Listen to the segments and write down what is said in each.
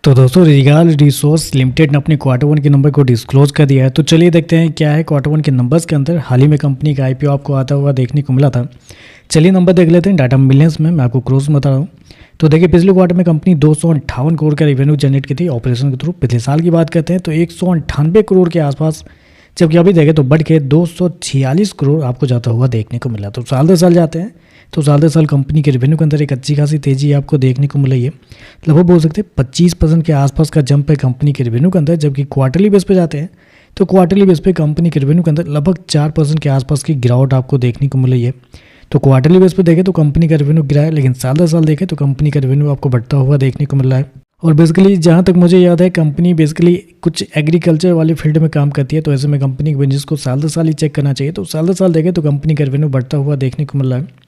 तो दोस्तों रिगाल resource limited ने अपने क्वार्टर वन के नंबर को डिस्क्लोज कर दिया है। तो चलिए देखते हैं क्या है क्वार्टर वन के नंबर्स के अंदर। हाल ही में कंपनी का आईपीओ आपको आता हुआ देखने को मिला था। चलिए नंबर देख लेते हैं डाटा मिलियंस में। मैं आपको क्रोर्स में बता रहा हूँ। तो देखिए पिछले क्वार्टर में कंपनी 258 करोड़ का रेवेन्यू जनरेट की थी ऑपरेशन के थ्रू। पिछले साल की बात करते हैं तो 198 करोड़ के आसपास, जबकि अभी देखें तो बढ़ के 246 करोड़ आपको जाता हुआ देखने को मिला। तो साल दर साल जाते हैं तो साल दर साल कंपनी के रेवेन्यू के अंदर एक अच्छी खासी तेजी आपको देखने को मिल रही है। लगभग बोल सकते हैं 25% के आसपास का जंप है कंपनी के रेवेन्यू के अंदर। जबकि क्वार्टरली बेस पे जाते हैं तो क्वार्टरली बेस पे कंपनी के रेवेन्यू के अंदर लगभग 4% के आसपास की गिरावट आपको देखने को मिल रही है। तो क्वार्टरली बेस पे देखें तो कंपनी का रेवेन्यू गिरा है, लेकिन साल दर साल देखें तो कंपनी का रेवेन्यू आपको बढ़ता हुआ देखने को मिल रहा है। और बेसिकली जहाँ तक मुझे याद है कंपनी बेसिकली कुछ एग्रीकल्चर वाली फील्ड में काम करती है। तो ऐसे में कंपनी के बिजनेस को साल दर साल ही चेक करना चाहिए। तो साल दर साल देखें तो कंपनी का रेवेन्यू बढ़ता हुआ देखने को मिल रहा है।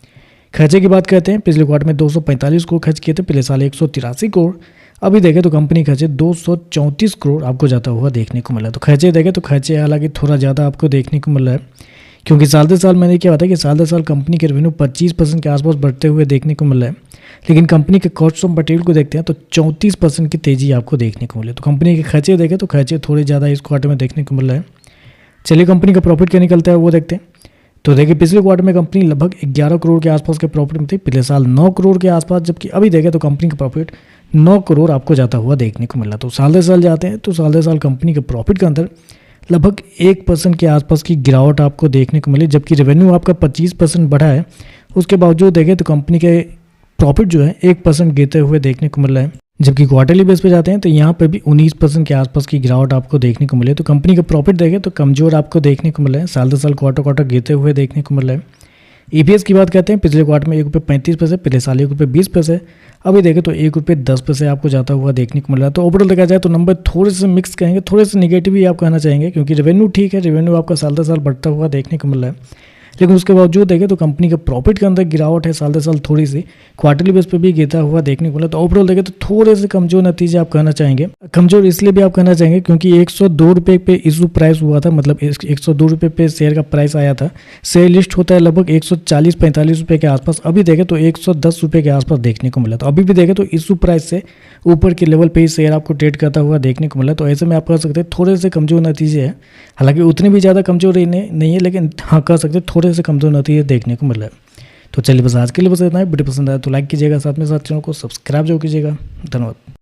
खर्चे की बात करते हैं, पिछले क्वार्टर में 245 करोड़ खर्च किए थे, पिछले साल 183 करोड़। अभी देखें तो कंपनी खर्चे 234 करोड़ आपको जाता हुआ देखने को मिला। तो खर्चे देखें तो खर्चे हालांकि थोड़ा ज़्यादा आपको देखने को मिल रहा है, क्योंकि साल दर साल मैंने क्या बताया कि साल दर साल कंपनी के रेवेन्यू 25% के आसपास बढ़ते हुए देखने को मिल रहा है। लेकिन कंपनी के कॉस्ट ऑफ मटेरियल को देखते हैं तो 34% की तेजी आपको देखने को मिले। तो कंपनी के खर्चे देखें तो खर्चे थोड़े ज़्यादा इस क्वार्टर में देखने को मिल रहा है। चलिए कंपनी का प्रॉफिट क्या निकलता है वो देखते हैं। तो देखिए पिछले क्वार्टर में कंपनी लगभग 11 करोड़ के आसपास के प्रॉफिट में थी, पिछले साल 9 करोड़ के आसपास। जबकि अभी देखें तो कंपनी का प्रॉफिट 9 करोड़ आपको जाता हुआ देखने को मिला। तो साल दर साल जाते हैं तो साल दर साल कंपनी के प्रॉफिट के अंदर लगभग 1% के आसपास की गिरावट आपको देखने को मिली। जबकि रेवेन्यू आपका 25% बढ़ा है, उसके बावजूद देखें तो कंपनी के प्रॉफिट जो है 1% गिरते हुए देखने को मिल रहा है। जबकि क्वार्टरली बेस पे जाते हैं तो यहाँ पर भी 19% के आसपास की गिरावट आपको देखने को मिले। तो कंपनी का प्रॉफिट देखें तो कमजोर आपको देखने को मिला है, साल दर साल क्वार्टर क्वार्टर गिरते हुए देखने को मिल रहा है। ईपीएस की बात करते हैं, पिछले क्वार्टर में ₹1.35, पिछले साल ₹1.20। अभी देखें तो ₹1.10 आपको जाता हुआ देखने को मिल रहा है। तो ओवरऑल देखा जाए तो नंबर थोड़े से मिक्स कहेंगे, थोड़े से निगेटिव ही आप कहना चाहेंगे, क्योंकि रेवेन्यू ठीक है, रेवेन्यू आपका साल दर साल बढ़ता हुआ देखने को मिल रहा है। लेकिन उसके बावजूद देखें तो कंपनी के प्रॉफिट के अंदर गिरावट है, साल दर साल थोड़ी सी क्वार्टरली बेस पे भी गिरता हुआ देखने को मिला। तो ओवरऑल देखें तो थोड़े से कमजोर नतीजे आप कहना चाहेंगे। कमजोर इसलिए भी आप कहना चाहेंगे क्योंकि 102 रुपये पे इशू प्राइस हुआ था, मतलब 102 रुपये पे शेयर का प्राइस आया था। शेयर लिस्ट होता है लगभग 140-45 रुपये के आसपास। अभी देखें तो 110 रुपये के आसपास देखने को मिला। तो अभी भी देखें तो इशू प्राइस से ऊपर के लेवल पे ही शेयर आपको ट्रेड करता हुआ देखने को मिला। तो ऐसे में आप कह सकते हैं थोड़े से कमजोर नतीजे हैं, हालांकि उतने भी ज़्यादा कमजोर नहीं है, लेकिन हाँ कह सकते हैं थोड़े से कमजोर नतीजे देखने को मिल रहा है। तो चलिए बस आज के लिए बस इतना है। वीडियो पसंद आया तो लाइक कीजिएगा, साथ में साथ चैनल को सब्सक्राइब जरूर कीजिएगा। धन्यवाद।